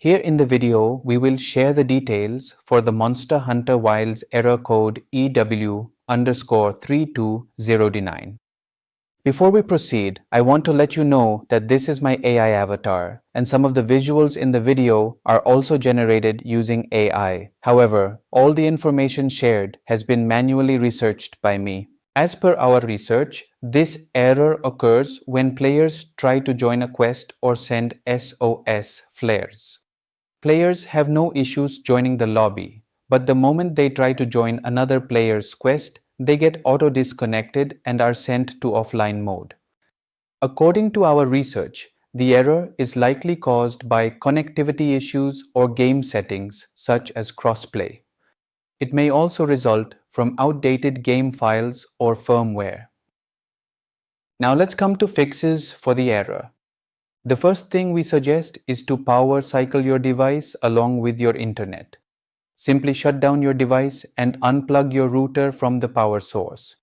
Here in the video, we will share the details for the Monster Hunter Wilds error code EW_320D9. Before we proceed, I want to let you know that this is my AI avatar, and some of the visuals in the video are also generated using AI. However, all the information shared has been manually researched by me. As per our research, this error occurs when players try to join a quest or send SOS flares. Players have no issues joining the lobby, but the moment they try to join another player's quest, they get auto-disconnected and are sent to offline mode. According to our research, the error is likely caused by connectivity issues or game settings such as crossplay. It may also result from outdated game files or firmware. Now let's come to fixes for the error. The first thing we suggest is to power cycle your device along with your internet. Simply shut down your device and unplug your router from the power source.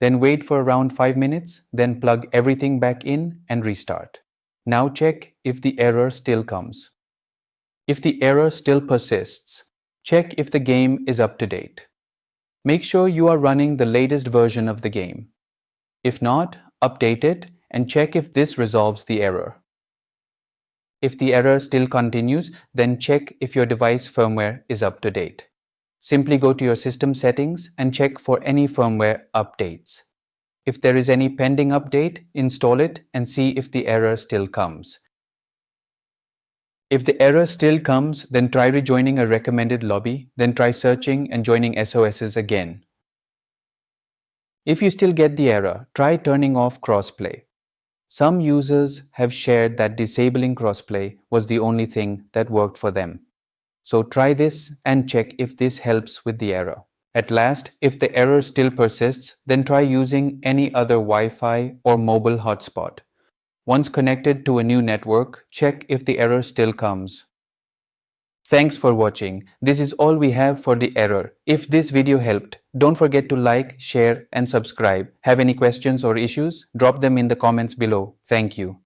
Then wait for around 5 minutes, then plug everything back in and restart. Now check if the error still comes. If the error still persists, check if the game is up to date. Make sure you are running the latest version of the game. If not, update it and check if this resolves the error. If the error still continues, then check if your device firmware is up to date. Simply go to your system settings and check for any firmware updates. If there is any pending update, install it and see if the error still comes. If the error still comes, then try rejoining a recommended lobby, then try searching and joining SOSs again. If you still get the error, try turning off crossplay. Some users have shared that disabling crossplay was the only thing that worked for them. So try this and check if this helps with the error. At last, if the error still persists, then try using any other Wi-Fi or mobile hotspot. Once connected to a new network, check if the error still comes. Thanks for watching. This is all we have for the error. If this video helped, don't forget to like, share and subscribe. Have any questions or issues? Drop them in the comments below. Thank you.